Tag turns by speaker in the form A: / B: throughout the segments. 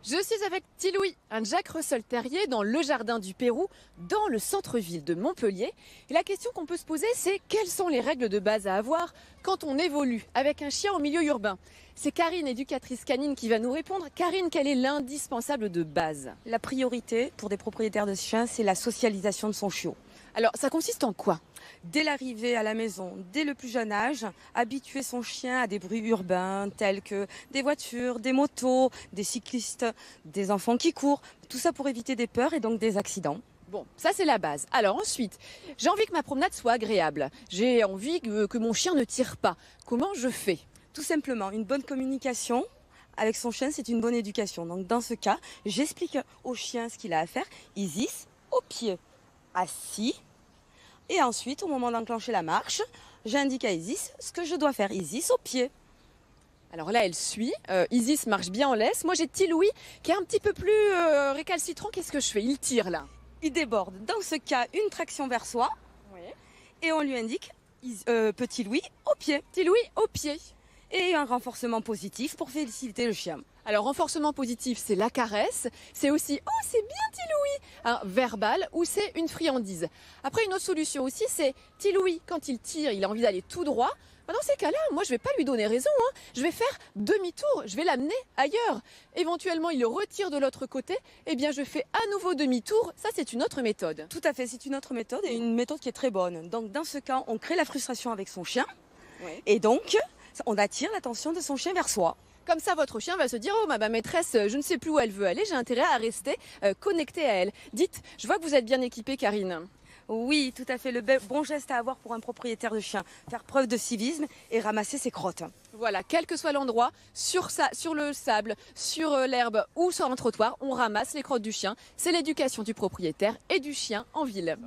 A: Je suis avec Tiloui, un Jack Russell Terrier dans le jardin du Pérou, dans le centre-ville de Montpellier. Et la question qu'on peut se poser, c'est quelles sont les règles de base à avoir quand on évolue avec un chien en milieu urbain? C'est Karine, éducatrice canine, qui va nous répondre. Karine, quel est l'indispensable de base?
B: La priorité pour des propriétaires de chiens, c'est la socialisation de son chiot.
A: Alors, ça consiste en quoi?
B: Dès l'arrivée à la maison, dès le plus jeune âge, habituer son chien à des bruits urbains tels que des voitures, des motos, des cyclistes, des enfants qui courent. Tout ça pour éviter des peurs et donc des accidents.
A: Bon, ça c'est la base. Alors ensuite, j'ai envie que ma promenade soit agréable. J'ai envie que mon chien ne tire pas. Comment je fais?
B: Tout simplement, une bonne communication avec son chien, c'est une bonne éducation. Donc dans ce cas, j'explique au chien ce qu'il a à faire. Isis, au pied, assis. Et ensuite, au moment d'enclencher la marche, j'indique à Isis ce que je dois faire. Isis, au pied.
A: Alors là, elle suit. Isis marche bien en laisse. Moi, j'ai Tiloui qui est un petit peu plus récalcitrant. Qu'est-ce que je fais? Il tire là.
B: Il déborde. Dans ce cas, une traction vers soi.
A: Oui.
B: Et on lui indique petit Louis au pied.
A: Tiloui au pied.
B: Et un renforcement positif pour féliciter le chien.
A: Alors, renforcement positif, c'est la caresse. C'est aussi « Oh, c'est bien Tiloui !» un verbal ou c'est une friandise. Après, une autre solution aussi, c'est Tiloui, quand il tire, il a envie d'aller tout droit. Dans ces cas-là, moi, je ne vais pas lui donner raison. Je vais faire demi-tour, je vais l'amener ailleurs. Éventuellement, il retire de l'autre côté. Eh bien, je fais à nouveau demi-tour. Ça, c'est une autre méthode.
B: Tout à fait, c'est une autre méthode et une méthode qui est très bonne. Donc, dans ce cas, on crée la frustration avec son chien.
A: Oui.
B: Et donc, on attire l'attention de son chien vers soi.
A: Comme ça, votre chien va se dire « Oh, ma maîtresse, je ne sais plus où elle veut aller, j'ai intérêt à rester connecté à elle. » Dites, je vois que vous êtes bien équipée, Karine.
B: Oui, tout à fait, le bon geste à avoir pour un propriétaire de chien. Faire preuve de civisme et ramasser ses crottes.
A: Voilà, quel que soit l'endroit, sur le sable, sur l'herbe ou sur un trottoir, on ramasse les crottes du chien. C'est l'éducation du propriétaire et du chien en ville.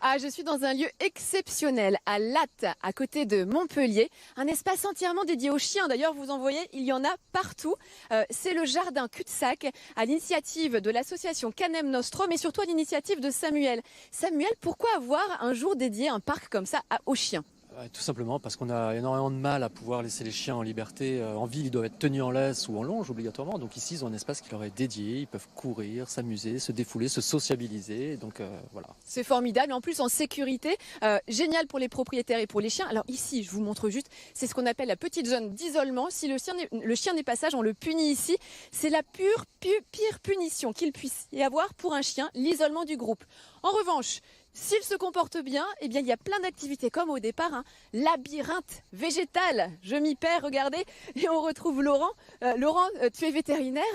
A: Ah, je suis dans un lieu exceptionnel, à Latte, à côté de Montpellier. Un espace entièrement dédié aux chiens. D'ailleurs, vous en voyez, il y en a partout. C'est le jardin cul-de-sac, à l'initiative de l'association Canem Nostrum et surtout à l'initiative de Samuel. Samuel, pourquoi avoir un jour dédié un parc comme ça aux chiens ?
C: Tout simplement parce qu'on a énormément de mal à pouvoir laisser les chiens en liberté. En ville, ils doivent être tenus en laisse ou en longe obligatoirement. Donc ici, ils ont un espace qui leur est dédié. Ils peuvent courir, s'amuser, se défouler, se sociabiliser. Donc voilà.
A: C'est formidable. En plus, en sécurité, génial pour les propriétaires et pour les chiens. Alors ici, je vous montre juste, c'est ce qu'on appelle la petite zone d'isolement. Si le chien n'est pas sage, on le punit ici. C'est la pire punition qu'il puisse y avoir pour un chien, l'isolement du groupe. En revanche, s'il se comporte bien, eh bien, il y a plein d'activités comme au départ, un labyrinthe végétal. Je m'y perds, regardez, et on retrouve Laurent. Laurent, tu es vétérinaire.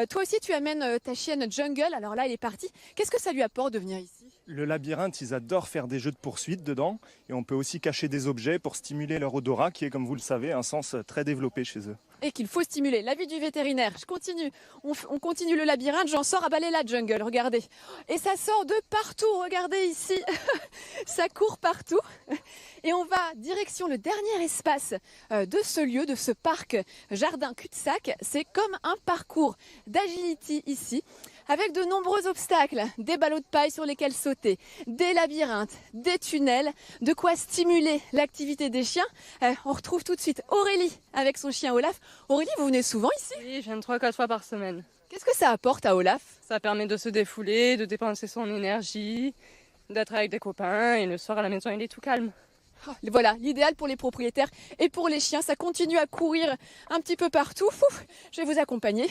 A: Toi aussi, tu amènes ta chienne Jungle. Alors là, elle est partie. Qu'est-ce que ça lui apporte de venir ici?
D: Le labyrinthe, ils adorent faire des jeux de poursuite dedans. Et on peut aussi cacher des objets pour stimuler leur odorat, qui est, comme vous le savez, un sens très développé chez eux.
A: Et qu'il faut stimuler. L'avis du vétérinaire. Je continue. On continue le labyrinthe. J'en sors à balayer la jungle. Regardez. Et ça sort de partout. Regardez ici. Ça court partout. Et on va direction le dernier espace de ce lieu, de ce parc jardin cul-de-sac. C'est comme un parcours d'agility ici, avec de nombreux obstacles, des ballots de paille sur lesquels sauter, des labyrinthes, des tunnels, de quoi stimuler l'activité des chiens. On retrouve tout de suite Aurélie avec son chien Olaf. Aurélie, vous venez souvent ici?
E: Oui, je viens 3-4 fois par semaine.
A: Qu'est-ce que ça apporte à Olaf?
E: Ça permet de se défouler, de dépenser son énergie, d'être avec des copains et le soir à la maison il est tout calme.
A: Voilà, l'idéal pour les propriétaires et pour les chiens. Ça continue à courir un petit peu partout. Je vais vous accompagner.